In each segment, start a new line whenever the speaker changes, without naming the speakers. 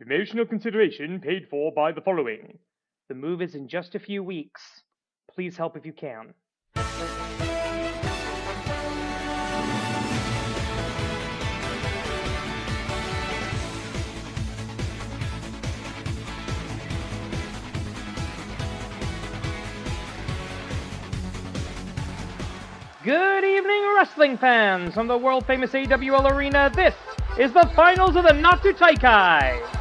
Promotional consideration paid for by the following. The move is in just a few weeks. Please help if you can. Good evening, wrestling fans! From the world-famous AWL arena, this is the finals of the Natsu Taikai!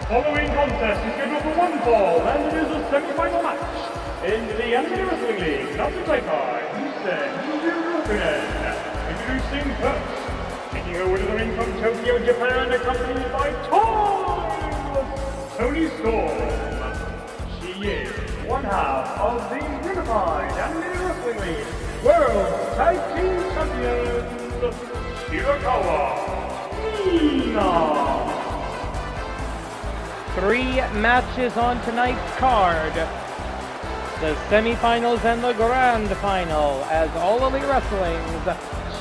Following contest is scheduled for one fall, and it is a semi-final match in the Animated Wrestling League, Natsu Taikai, Introducing first, taking over to the ring from Tokyo, Japan, accompanied by Tony Storm. She is one half of the Unified Animated Wrestling League World Tag Team Champions, Shirakawa, Mina. 3 matches on tonight's card. The semifinals and the grand final as All Elite Wrestling's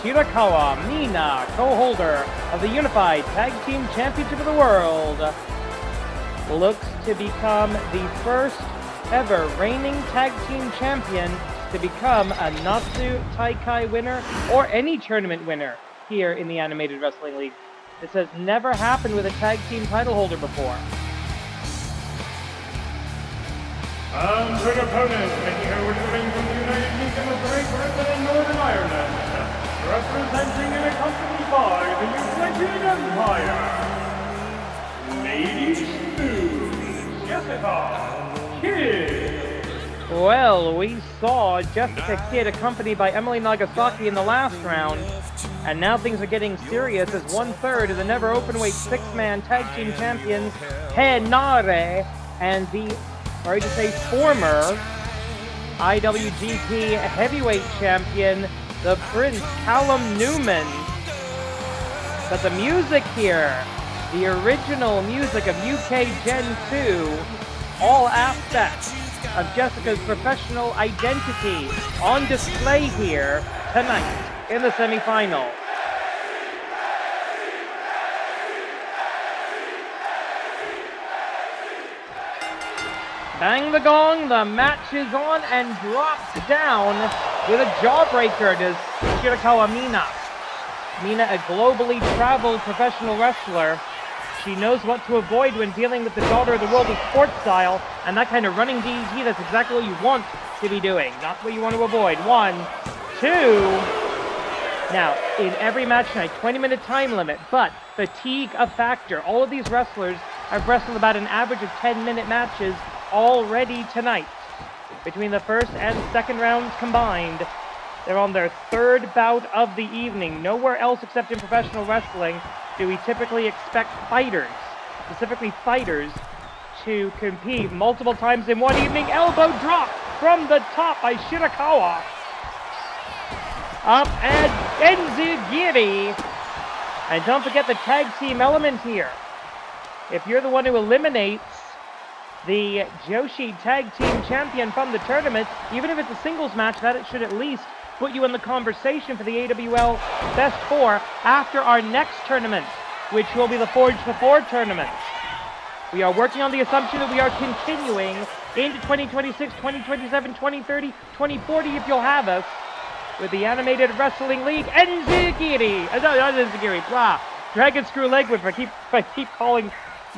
Shirakawa, Mina, co-holder of the Unified Tag Team Championship of the World, looks to become the first ever reigning tag team champion to become a Natsu Taikai winner or any tournament winner here in the Animated Wrestling League. This has never happened with a tag team title holder before.
And her opponent, making her way to the ring from the United Kingdom of Great Britain and Northern Ireland, representing and accompanied by the United Empire, Lady Smooth, Jessica Kidd.
Well, we saw Jessica Kidd accompanied by Emily Nagasaki in the last round, and now things are getting serious as 1/3 of the never openweight 6-man tag team champions, Henare, and the former IWGP heavyweight champion, the Prince Callum Newman. But the music here, the original music of UK Gen 2, all aspects of Jessica's professional identity on display here tonight in the semifinal. Bang the gong, the match is on and drops down with a jawbreaker to Shirakawa Mina. Mina, a globally traveled professional wrestler. She knows what to avoid when dealing with the daughter of the world of sports style, and that kind of running DDT, that's exactly what you want to be doing, not what you want to avoid. 1, 2. Now, in every match tonight, 20-minute time limit, but fatigue a factor. All of these wrestlers have wrestled about an average of 10-minute matches already tonight. Between the first and second rounds combined, they're on their 3rd bout of the evening. Nowhere else except in professional wrestling do we typically expect fighters, specifically fighters, to compete multiple times in one evening. Elbow drop from the top by Shirakawa. Up and Enzigiri. And don't forget the tag team element here. If you're the one who eliminates the Joshi Tag Team Champion from the tournament, even if it's a singles match, that it should at least put you in the conversation for the AWL Best 4 after our next tournament, which will be the Forge to 4 tournament. We are working on the assumption that we are continuing into 2026, 2027, 2030, 2040 if you'll have us, with the Animated Wrestling League Enzigiri. Not Enzigiri, Dragon Screw Leg Whip. If I keep calling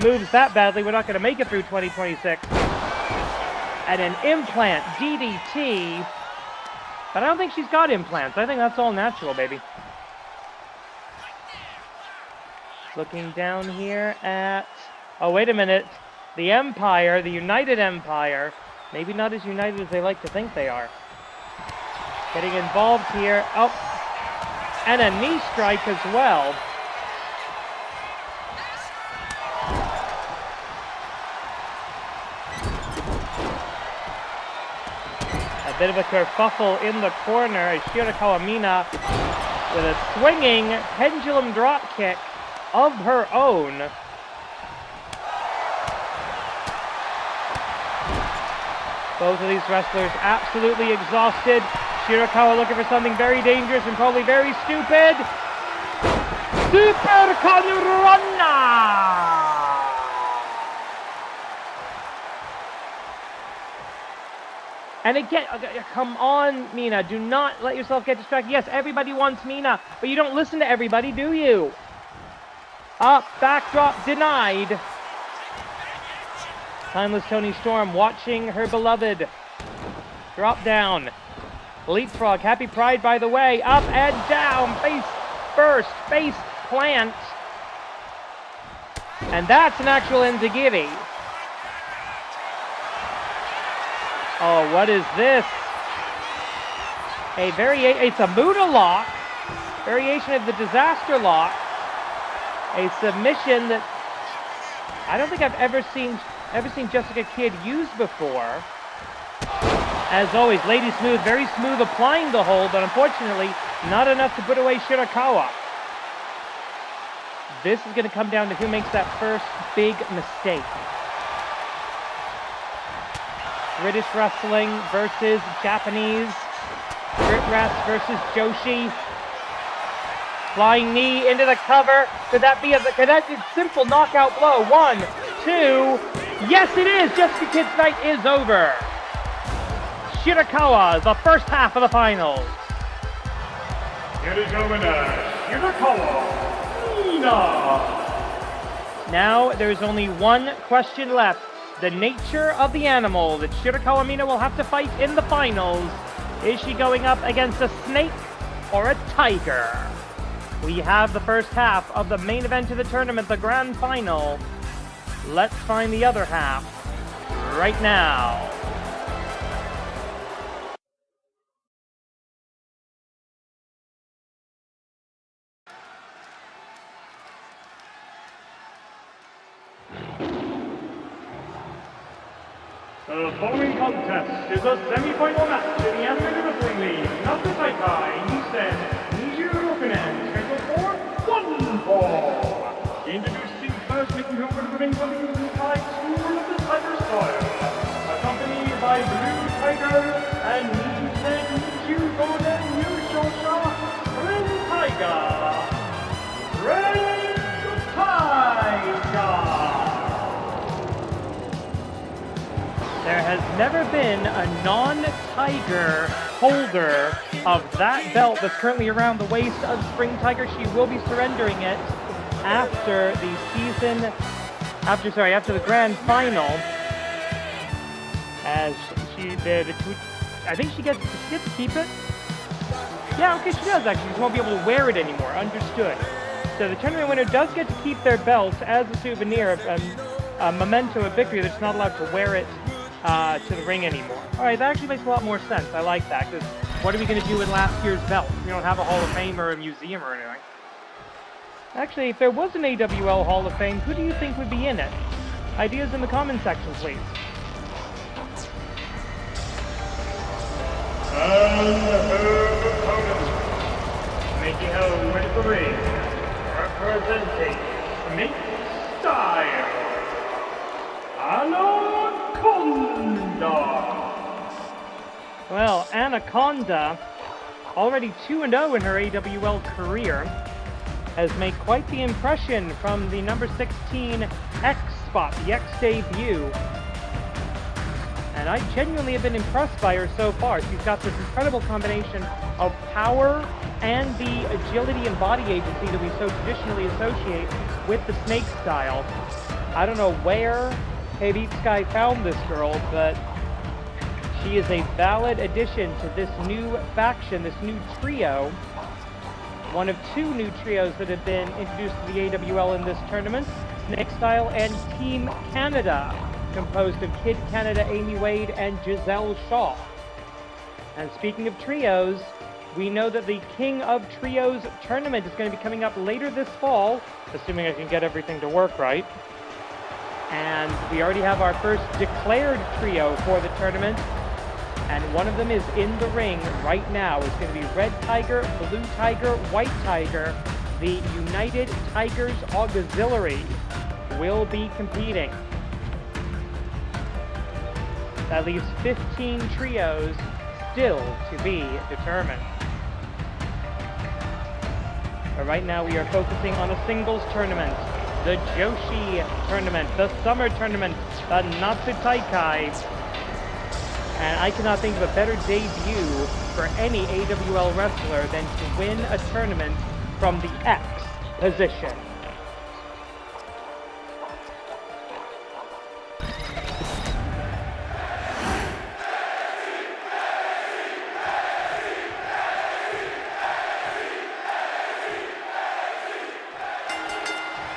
moves that badly, we're not going to make it through 2026. And an implant DDT. But I don't think she's got implants. I think that's all natural, baby. Looking down here at... Oh, wait a minute. The Empire, the United Empire. Maybe not as united as they like to think they are. Getting involved here. Oh, and a knee strike as well. A bit of a kerfuffle in the corner as Shirakawa Mina with a swinging pendulum drop kick of her own. Both of these wrestlers absolutely exhausted. Shirakawa looking for something very dangerous and probably very stupid. Super Kanurana! And again, come on, Mina. Do not let yourself get distracted. Yes, everybody wants Mina, but you don't listen to everybody, do you? Up, backdrop, denied. Timeless Tony Storm watching her beloved drop down. Leapfrog, Happy Pride by the way. Up and down, face first, face plant. And that's an actual Enzigiri. Oh, what is this? It's a Muda lock. Variation of the disaster lock. A submission that I don't think I've ever seen Jessica Kidd use before. As always, Lady Smooth, very smooth applying the hold, but unfortunately, not enough to put away Shirakawa. This is going to come down to who makes that first big mistake. British wrestling versus Japanese. Brit Rest versus Joshi. Flying knee into the cover. Could that be a simple knockout blow? 1, 2. Yes, it is. Jessica Kidd's night is over. Shirakawa, the first half of the finals.
Here is your winner, Shirakawa, Mina.
Now there's only one question left. The nature of the animal that Shirakawa Mina will have to fight in the finals. Is she going up against a snake or a tiger? We have the first half of the main event of the tournament, the grand final. Let's find the other half right now.
The following contest is a semi-final match in the Animated Wrestling League. Natsu Taikai, Nisen, scheduled for 1 fall. Introducing first, making her way to the ring for the Unified Tour of the Tiger Style, accompanied by Blue Tiger and Nisen, Nichu Golden, Yushosha, Red Tiger. Red Tiger.
There has never been a non-Tiger holder of that belt that's currently around the waist of Spring Tiger. She will be surrendering it after the grand final. As I think she gets to keep it. Yeah, okay, she does actually. She won't be able to wear it anymore. Understood. So the tournament winner does get to keep their belt as a souvenir, a memento of victory. They're just not allowed to wear it to the ring anymore. All right, that actually makes a lot more sense. I like that, because what are we going to do with last year's belt? We don't have a Hall of Fame or a museum or anything. Actually, if there was an AWL Hall of Fame, who do you think would be in it? Ideas in the comment section, please.
And her opponent, making her way to the ring, representing Snake Style, Conda.
Well, Anaconda, already 2-0 in her AWL career, has made quite the impression from the number 16 X spot, the X debut. And I genuinely have been impressed by her so far. She's got this incredible combination of power and the agility and body agency that we so traditionally associate with the Snake Style. I don't know where Hey Sky found this girl, but she is a valid addition to this new faction, this new trio. One of 2 new trios that have been introduced to the AWL in this tournament, Snake Style and Team Canada, composed of Kid Canada, Amy Wade, and Giselle Shaw. And speaking of trios, we know that the King of Trios tournament is going to be coming up later this fall, assuming I can get everything to work right. And we already have our first declared trio for the tournament. And one of them is in the ring right now. It's going to be Red Tiger, Blue Tiger, White Tiger. The United Tigers Auxiliary will be competing. That leaves 15 trios still to be determined. But right now we are focusing on a singles tournament. The Joshi tournament, the Summer tournament, the Natsu Taikai. And I cannot think of a better debut for any AWL wrestler than to win a tournament from the X position.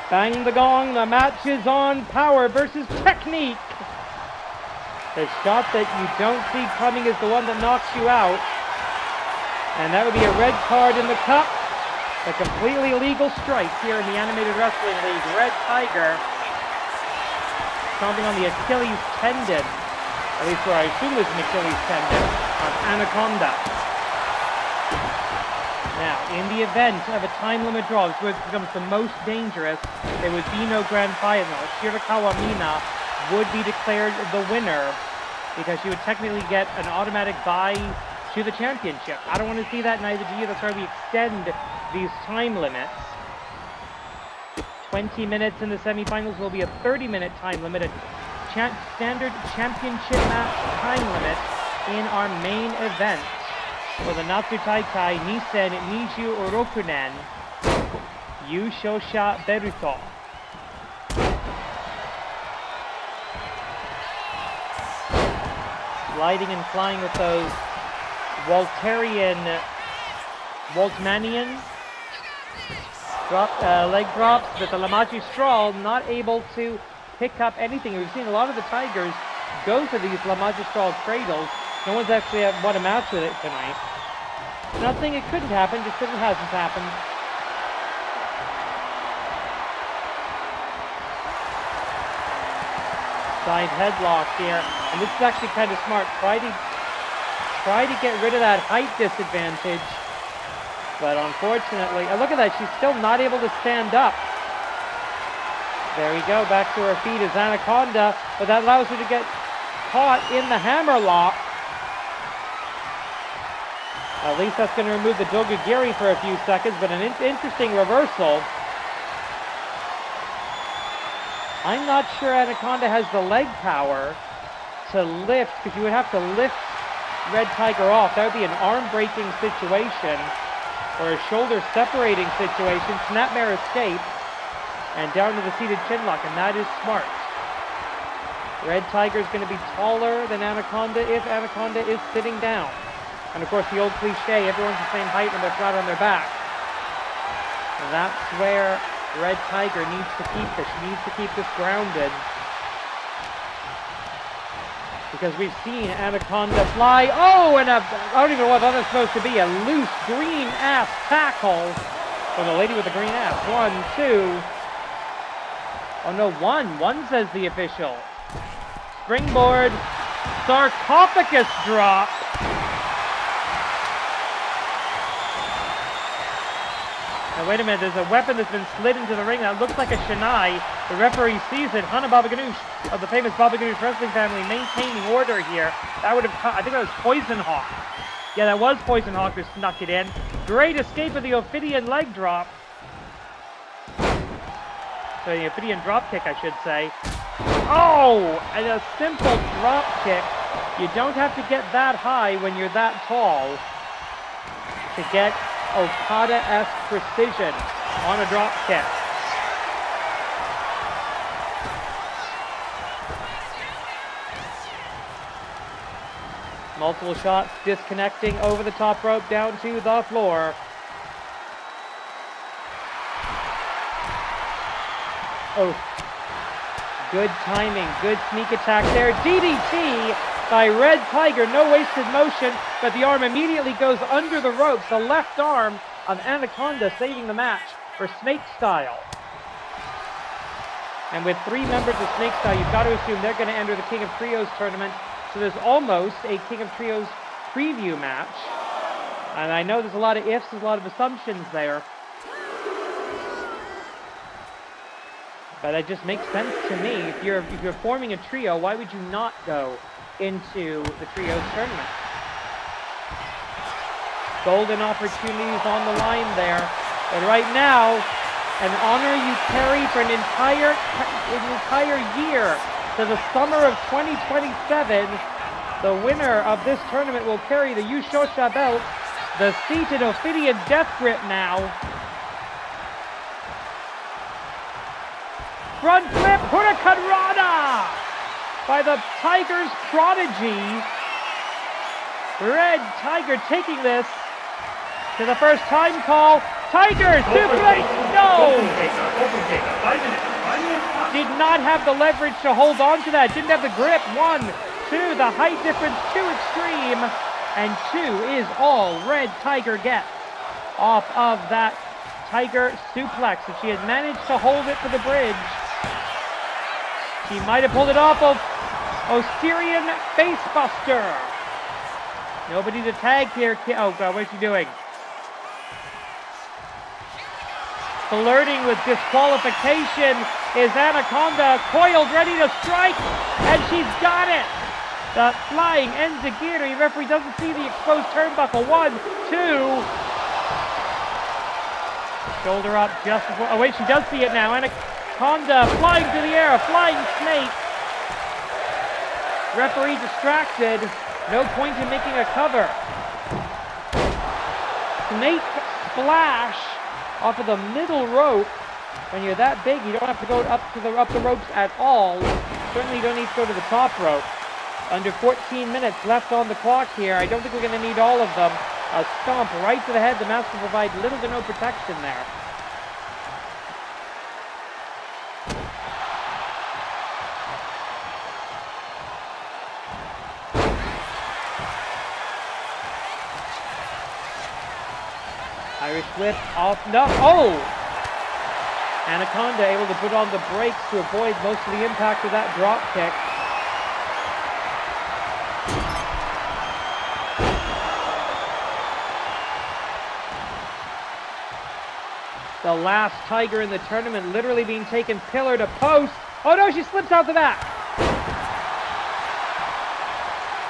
Bang the gong, the match is on. Power versus technique. The shot that you don't see coming is the one that knocks you out. And that would be a red card in the cup. A completely illegal strike here in the Animated Wrestling League. Red Tiger stomping on the Achilles tendon. At least where I assume there's an Achilles tendon of Anaconda. Now, in the event of a time limit draw, this becomes the most dangerous. There would be no grand final. Shirakawa Mina would be declared the winner because she would technically get an automatic bye to the championship. I don't want to see that in IWGP. That's why we extend these time limits. 20 minutes in the semifinals will be a 30-minute time limit, a standard championship match time limit in our main event. For the Natsu Taikai Nisen Niju Orokunen Yushosha Beruto. Sliding and flying with those Waltmanian leg drops, but the Lamachi Straw not able to pick up anything. We've seen a lot of the Tigers go for these Lamachi Straw cradles. No one's actually won a match with it tonight. Not saying it couldn't happen, just because it hasn't happened. Side headlock here, and this is actually kind of smart. Try to get rid of that height disadvantage, but unfortunately, look at that. She's still not able to stand up. There we go. Back to her feet is Anaconda, but that allows her to get caught in the hammer lock. At least that's going to remove the Dogagiri for a few seconds, but an interesting reversal. I'm not sure Anaconda has the leg power to lift, because you would have to lift Red Tiger off. That would be an arm-breaking situation, or a shoulder-separating situation. Snapmare escape, and down to the seated chinlock, and that is smart. Red Tiger is going to be taller than Anaconda if Anaconda is sitting down. And of course, the old cliche, everyone's the same height when they're flat on their back. And that's where Red Tiger needs to keep this. She needs to keep this grounded. Because we've seen Anaconda fly. Oh, and I don't even know what that was supposed to be. A loose green ass tackle from the lady with the green ass. 1, 2. Oh no, one says the official. Springboard. Sarcophagus drop. Now wait a minute, there's a weapon that's been slid into the ring that looks like a shinai. The referee sees it. Hana Baba Ganoush of the famous Baba Ganoush wrestling family maintaining order here. That would have, I think that was Poison Hawk. Yeah, that was Poison Hawk who snuck it in. Great escape of the Ophidian leg drop. So the Ophidian drop kick, I should say. Oh, and a simple drop kick. You don't have to get that high when you're that tall to get Okada-esque precision on a drop kick. Multiple shots disconnecting over the top rope down to the floor. Oh, good timing, good sneak attack there. DDT by Red Tiger, no wasted motion, but the arm immediately goes under the ropes. The left arm of Anaconda saving the match for Snake Style. And with 3 members of Snake Style, you've got to assume they're going to enter the King of Trios tournament. So there's almost a King of Trios preview match. And I know there's a lot of ifs, there's a lot of assumptions there. But it just makes sense to me. If you're forming a trio, why would you not go into the Trios tournament? Golden opportunities on the line there. But right now, an honor you carry for an entire year to the summer of 2027 The winner of this tournament will carry the Yushosha belt, the seated Ophidian Death Grip now. Front flip, Huracan Rana by the Tiger's prodigy. Red Tiger taking this to the first time call. Tiger, suplex, no! Did not have the leverage to hold on to that. Didn't have the grip. 1, 2, the height difference too extreme. And 2 is all Red Tiger gets off of that Tiger suplex. If she had managed to hold it for the bridge, she might have pulled it off of Osirian Facebuster. Nobody to tag here. Oh God, what is she doing? Flirting with disqualification is Anaconda, coiled, ready to strike, and she's got it. The flying enzigiri. Referee doesn't see the exposed turnbuckle. 1, 2. Shoulder up just before. Oh wait, she does see it now. Conda flying through the air, a flying snake. Referee distracted. No point in making a cover. Snake splash off of the middle rope. When you're that big, you don't have to go up the ropes at all. Certainly you don't need to go to the top rope. Under 14 minutes left on the clock here. I don't think we're going to need all of them. A stomp right to the head. The mask will provide little to no protection there. Irish whip off, no, oh! Anaconda able to put on the brakes to avoid most of the impact of that drop kick. The last Tiger in the tournament literally being taken pillar to post. Oh no, she slips out the back.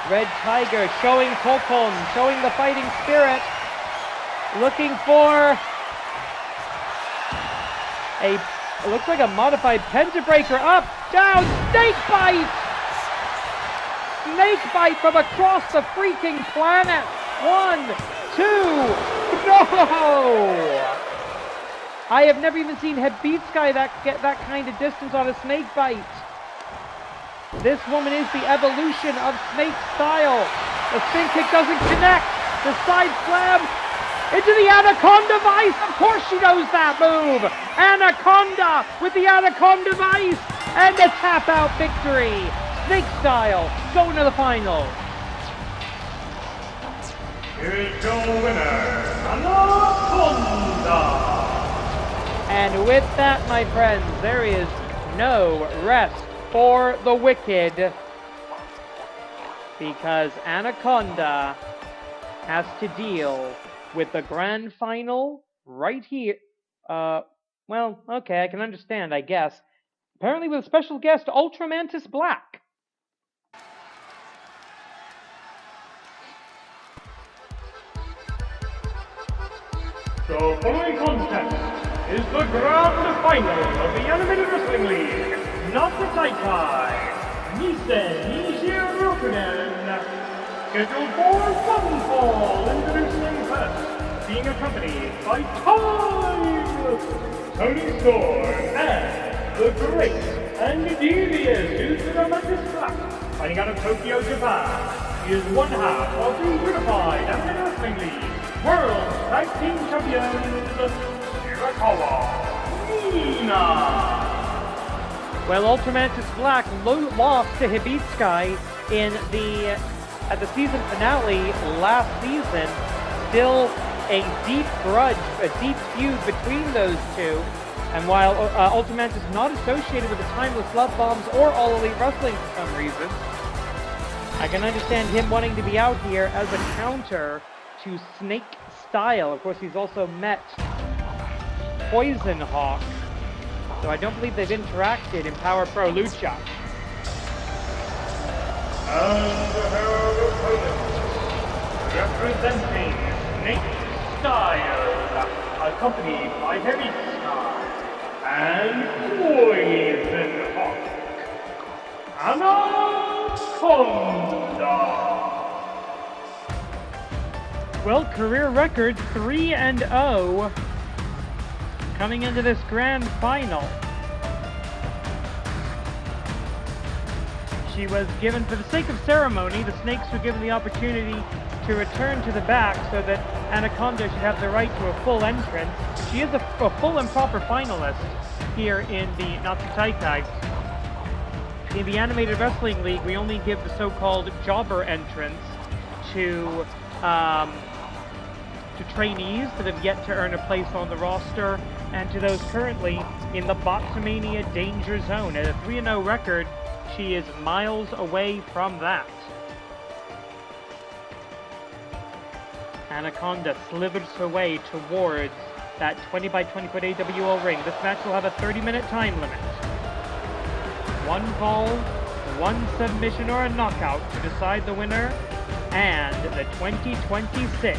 Red Tiger showing Tokon, showing the fighting spirit. Looking for it looks like a modified pentabreaker. Up, down, snake bite! Snake bite from across the freaking planet. 1, 2, no! I have never even seen Hebitsky get that kind of distance on a snake bite. This woman is the evolution of snake style. The spin kick doesn't connect. The side slam into the Anaconda Vice! Of course she knows that move! Anaconda with the Anaconda Vice! And a tap-out victory! Snake style, going to the final.
Here is your winner, Anaconda!
And with that, my friends, there is no rest for the wicked. Because Anaconda has to deal with the grand final right here. Well, okay, I can understand, I guess. Apparently with a special guest, Ultramantis Black.
The following contest is the grand final of the Animated Wrestling League. Natsu Taikai, Nisen Nishirokunen. Scheduled for one fall, introducing first, being accompanied by Time, Tony Storm, and the great and devious Ultramantis Black, fighting out of Tokyo, Japan. He is one half of the Unified Animated Wrestling League World Tag Team Champions, Shirakawa, Mina.
Well, Ultramantis Black lost to Hebitsky at the season finale last season. Still a deep grudge, a deep feud between those two. And while Ultramantis is not associated with the Timeless Love Bombs or All Elite Wrestling for some reason, I can understand him wanting to be out here as a counter to Snake Style. Of course, he's also met Poison Hawk, so I don't believe they've interacted in Power Pro Lucha.
And her opponent, representing Snake Style, accompanied by Heavy Sky and Poison Hawk, Anaconda! Conda.
Well, career record 3-0 coming into this grand final. She was given, for the sake of ceremony, the snakes were given the opportunity to return to the back so that Anaconda should have the right to a full entrance. She is a full and proper finalist here in the Natsu Taikai. In the Animated Wrestling League, we only give the so-called jobber entrance to trainees that have yet to earn a place on the roster, and to those currently in the Boxomania Danger Zone. At a 3-0 record, she is miles away from that. Anaconda slithers her way towards that 20 by 20 foot AWL ring. This match will have a 30-minute time limit. One fall, one submission or a knockout to decide the winner, and the 2026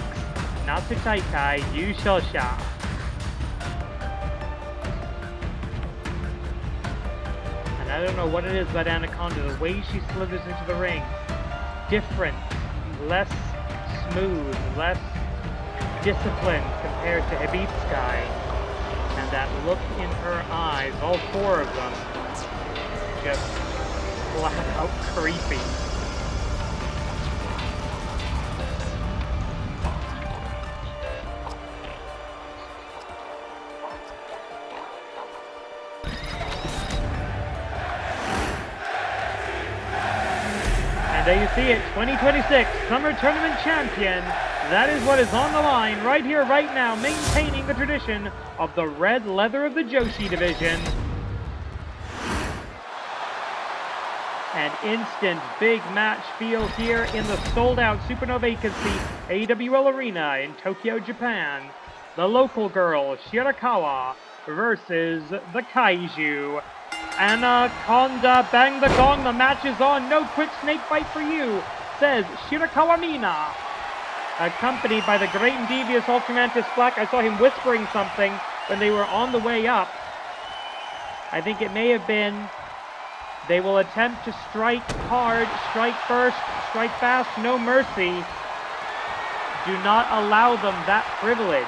Natsu Taikai Yushosha. And I don't know what it is about Anaconda, the way she slithers into the ring. Different, less smooth, less disciplined compared to Hibitskai. And that look in her eyes, all four of them, just flat out creepy. And there you see it, 2026 Summer Tournament Champion. That is what is on the line right here, right now, maintaining the tradition of the red leather of the Joshi division. An instant big match feel here in the sold-out Supernova Vacancy AWL Arena in Tokyo, Japan. The local girl, Shirakawa, versus the Kaiju. Anaconda, bang the gong, the match is on. No quick snake bite for you, says Shirakawa Mina. Accompanied by the great and devious Ultramantis Black. I saw him whispering something when they were on the way up. I think it may have been, they will attempt to strike hard, strike first, strike fast, no mercy. Do not allow them that privilege.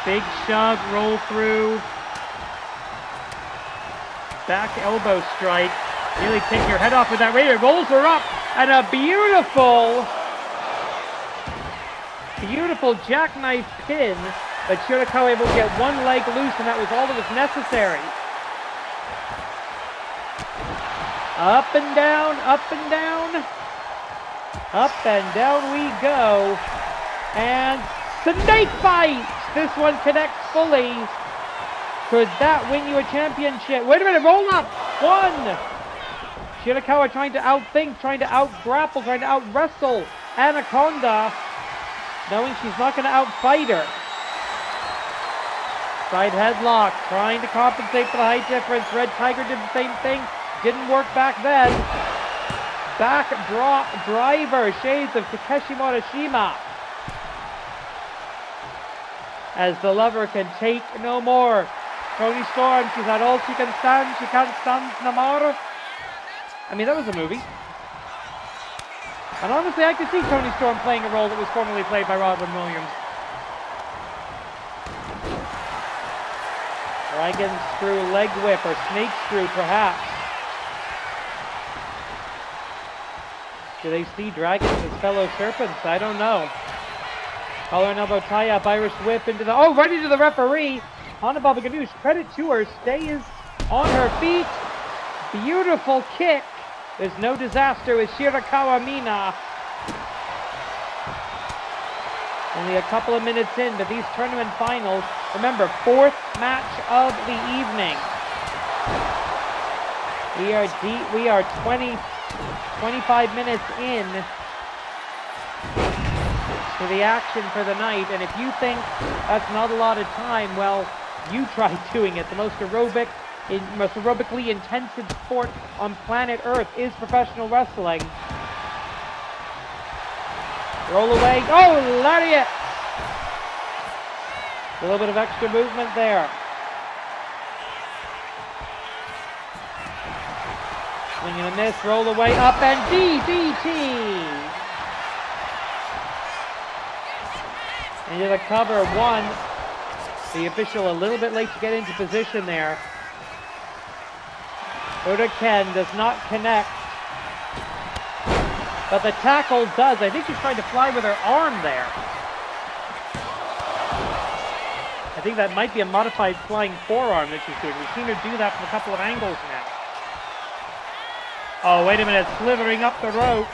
Big shove, roll through. Back elbow strike. Nearly take your head off with that Raider. Rolls her up. And a beautiful jackknife pin. But Shirakawa able to get one leg loose, and that was all that was necessary. Up and down, up and down. Up and down we go. And snake bite! This one connects fully. Could that win you a championship? Wait a minute, roll up! One! Shirakawa trying to outthink, trying to out-grapple, trying to out-wrestle Anaconda, knowing she's not going to out-fight her. Side headlock, trying to compensate for the height difference. Red Tiger did the same thing. Didn't work back then. Back drop driver, shades of Takeshi Morishima. As the lover can take no more. Toni Storm, she's had all she can stand. She can't stand no more. I mean, that was a movie. And honestly, I could see Toni Storm playing a role that was formerly played by Robin Williams. Dragon screw leg whip, or snake screw perhaps. Do they see dragons as fellow serpents? I don't know. Collar and elbow tie-up, Irish whip into the... Oh, right into the referee! Hanababa Ganoush, credit to her, stays on her feet. Beautiful kick. There's no disaster with Shirakawa Mina. Only a couple of minutes in, but these tournament finals, remember, fourth match of the evening. We are deep, we are 25 minutes in to the action for the night, and if you think that's not a lot of time, well, you try doing it. The most aerobically intensive sport on planet Earth is professional wrestling. Roll away. Oh, lariat! A little bit of extra movement there. Swing and a miss, roll away, up and DDT! Into the cover, 1. The official a little bit late to get into position there. Ken does not connect. But the tackle does. I think she's trying to fly with her arm there. I think that might be a modified flying forearm that she's doing. We've seen her do that from a couple of angles now. Oh, wait a minute, slithering up the rope.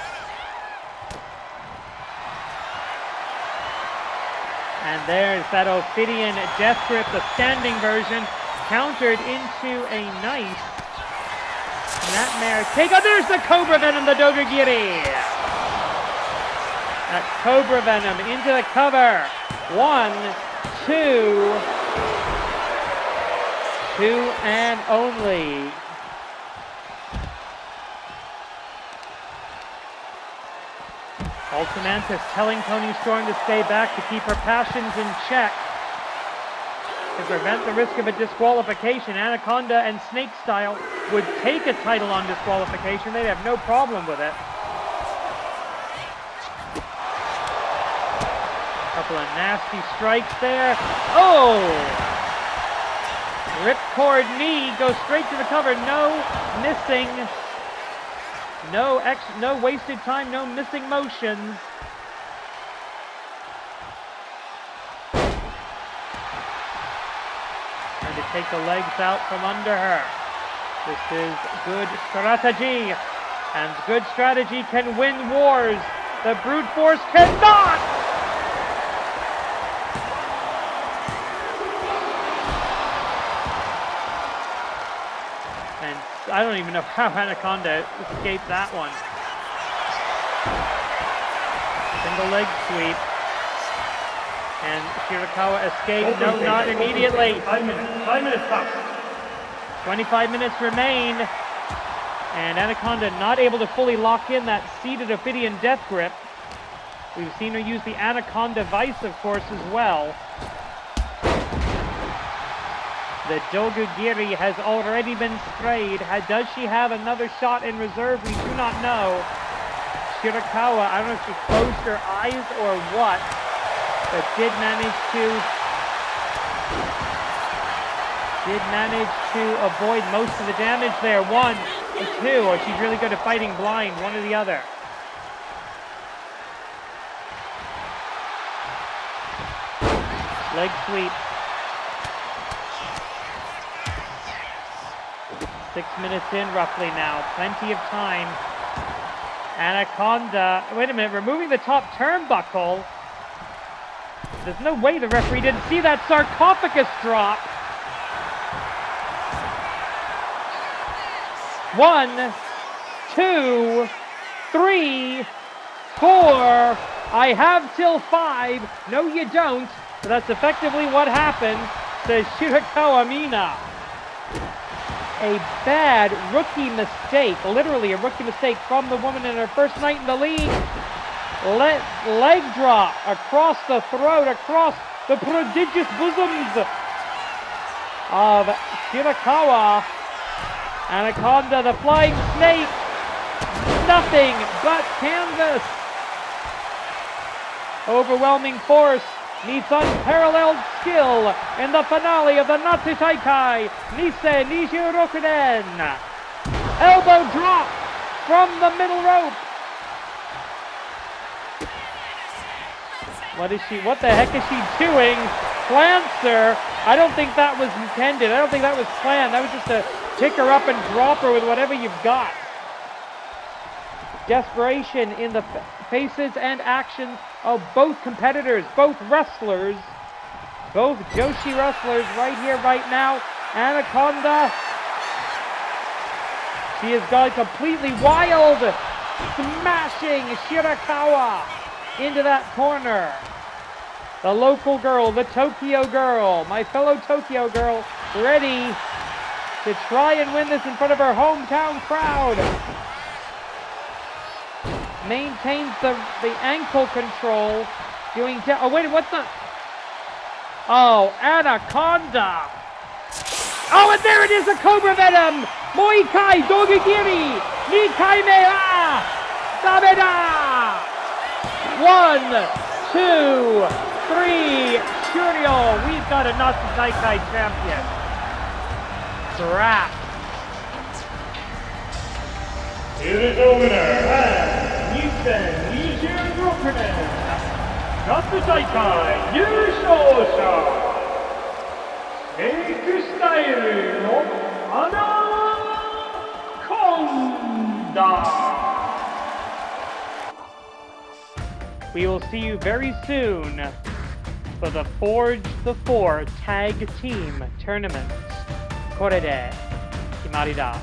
And there's that Ophidian death grip, the standing version, countered into a nice Nightmare take. Oh, there's the Cobra Venom, the Dogagiri. That Cobra Venom into the cover. 1, 2. 2 and only. Ultimantis telling Toni Storm to stay back to keep her passions in check. To prevent the risk of a disqualification, Anaconda and Snake Style would take a title on disqualification. They'd have no problem with it. Couple of nasty strikes there. Oh! Ripcord knee goes straight to the cover. No missing. No wasted time. No missing motions. Trying to take the legs out from under her. This is good strategy. And good strategy can win wars. The brute force cannot! And I don't even know how Anaconda escaped that one. Single leg sweep. And Shirakawa escaped. No, not immediately.
5 minutes passed.
25 minutes remain. And Anaconda not able to fully lock in that seated Ophidian death grip. We've seen her use the Anaconda Vice, of course, as well. The Dogagiri has already been sprayed. Does she have another shot in reserve? We do not know. Shirakawa, I don't know if she closed her eyes or what, but did manage to avoid most of the damage there. 1 or 2, or she's really good at fighting blind, one or the other. Leg sweep. 6 minutes in roughly now, plenty of time. Anaconda, wait a minute, removing the top turnbuckle. There's no way the referee didn't see that sarcophagus drop. 1, 2, 3, 4. I have till 5. No, you don't. But that's effectively what happened, says Shirakawa Mina. A bad rookie mistake, literally a rookie mistake from the woman in her first night in the league. Leg drop across the throat, across the prodigious bosoms of Shirakawa. Anaconda, the flying snake, nothing but canvas. Overwhelming force meets unparalleled skill in the finale of the Natsu Taikai, Nisei Nijirokuden. Elbow drop from the middle rope. What the heck is she doing? Plancer. I don't think that was intended. I don't think that was planned. That was just to pick her up and drop her with whatever you've got. Desperation in the faces and actions of both competitors, both wrestlers, both Joshi wrestlers right here, right now. Anaconda, she has gone completely wild, smashing Shirakawa into that corner. The local girl, the Tokyo girl, my fellow Tokyo girl, ready to try and win this in front of her hometown crowd. Maintains the ankle control, doing oh wait, what's the, oh, Anaconda, oh, and there it is, the Cobra Venom, Muay Kai Dogagiri, 2回目はダメだ !1, 2, 3, 終了 We've got a Natsu Taikai champion. Crap.
Here is the winner, and 2026年夏大会優勝者エクスタイルのアナコンダ
We will see you very soon for the Forge the Four Tag Team Tournament. これで決まりだ。